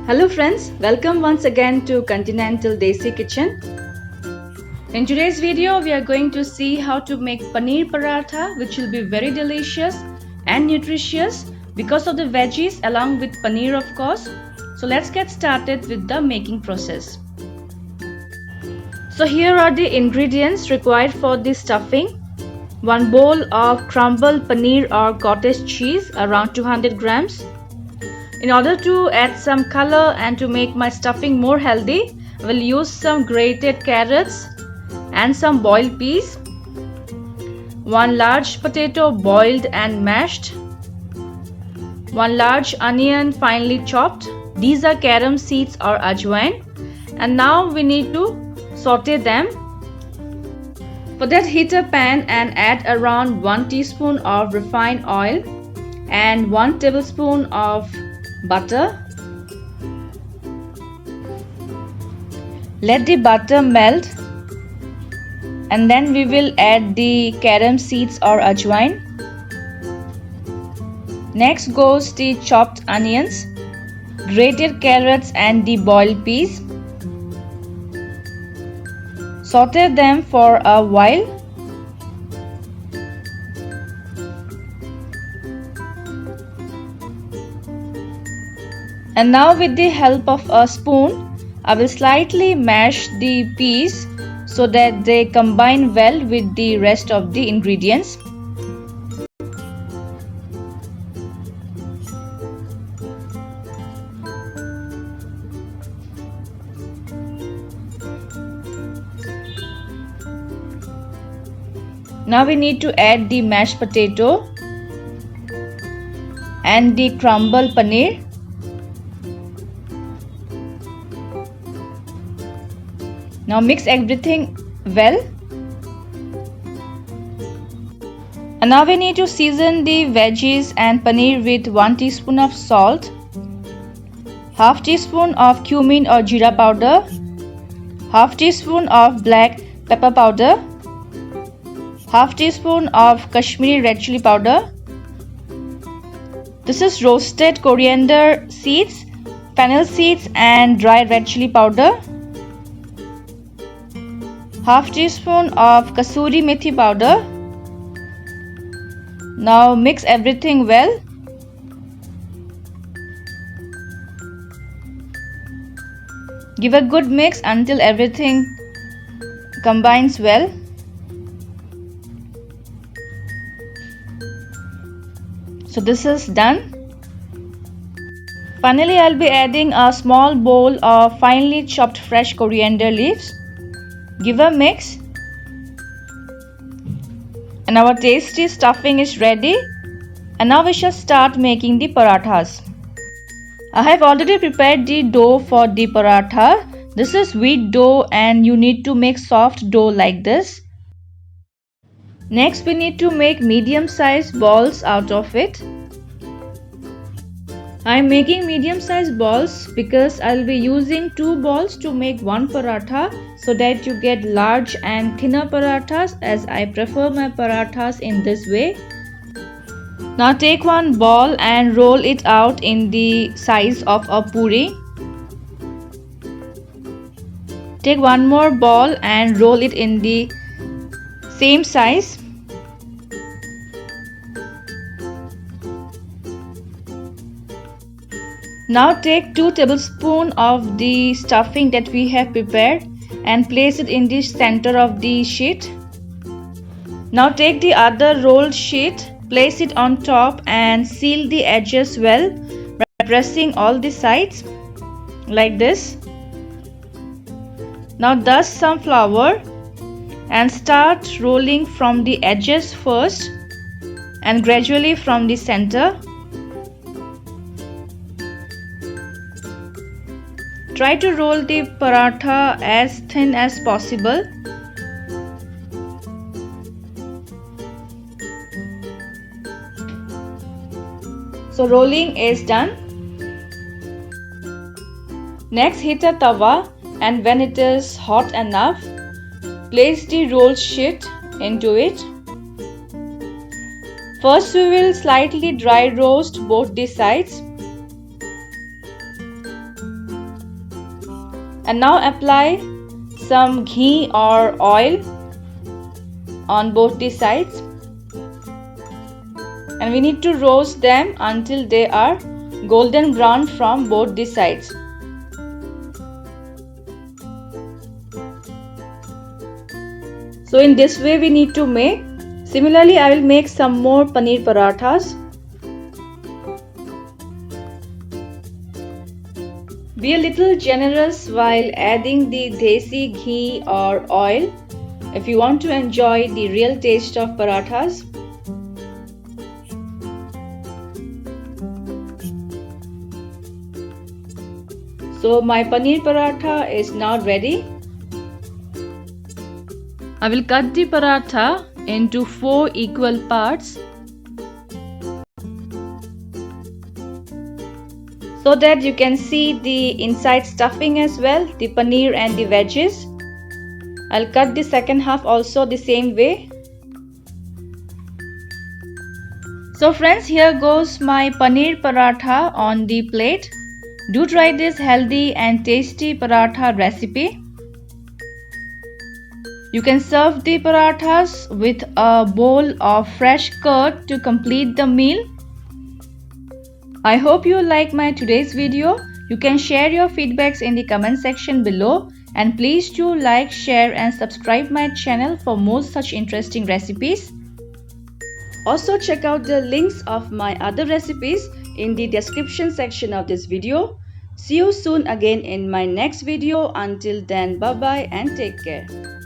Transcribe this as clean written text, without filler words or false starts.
Hello friends, welcome once again to Continental Desi Kitchen. In today's video, we are going to see how to make Paneer Paratha, which will be very delicious and nutritious because of the veggies along with paneer of course. So let's get started with the making process. So here are the ingredients required for the stuffing. 1 bowl of crumbled paneer or cottage cheese around 200 grams. In order to add some color and to make my stuffing more healthy, I will use some grated carrots and some boiled peas. 1 large potato boiled and mashed. 1 large onion finely chopped. These are carom seeds or ajwain. And now we need to saute them. For that, heat a pan and add around 1 teaspoon of refined oil and 1 tablespoon of butter. Let the butter melt and then we will add the carom seeds or ajwain. Next goes the chopped onions, grated carrots and the boiled peas. Saute them for a while. And now with the help of a spoon, I will slightly mash the peas so that they combine well with the rest of the ingredients. Now we need to add the mashed potato and the crumbled paneer. Now mix everything well. And now we need to season the veggies and paneer with 1 teaspoon of salt, half teaspoon of cumin or zeera powder, half teaspoon of black pepper powder, half teaspoon of Kashmiri red chilli powder. This is roasted coriander seeds, fennel seeds and dry red chilli powder. Half teaspoon of kasoori methi powder. Now mix everything well. Give a good mix until everything combines well. So this is done. Finally, I'll be adding a small bowl of finely chopped fresh coriander leaves. Give a mix. And our tasty stuffing is ready. And now we shall start making the parathas. I have already prepared the dough for the paratha. This is wheat dough and you need to make soft dough like this. Next we need to make medium-sized balls out of it. I am making medium-sized balls because I will be using 2 balls to make 1 paratha so that you get large and thinner parathas, as I prefer my parathas in this way. Now take 1 ball and roll it out in the size of a puri. Take 1 more ball and roll it in the same size. Now take 2 tablespoons of the stuffing that we have prepared and place it in the center of the sheet. Now take the other rolled sheet, place it on top and seal the edges well by pressing all the sides like this. Now dust some flour and start rolling from the edges first and gradually from the center. Try to roll the paratha as thin as possible. So rolling is done. Next heat a tawa and when it is hot enough, place the rolled sheet into it. First we will slightly dry roast both the sides. And now apply some ghee or oil on both the sides, and we need to roast them until they are golden brown from both the sides. So in this way we need to make. Similarly, I will make some more paneer parathas. Be a little generous while adding the Desi ghee or oil if you want to enjoy the real taste of parathas. So my paneer paratha is now ready. I will cut the paratha into 4 equal parts so that you can see the inside stuffing as well, the paneer and the veggies. I'll cut the second half also the same way. So friends, here goes my paneer paratha on the plate. Do try this healthy and tasty paratha recipe. You can serve the parathas with a bowl of fresh curd to complete the meal. I hope you like my today's video. You can share your feedbacks in the comment section below, and please do like, share and subscribe my channel for more such interesting recipes. Also check out the links of my other recipes in the description section of this video. See you soon again in my next video. Until then, bye bye and take care.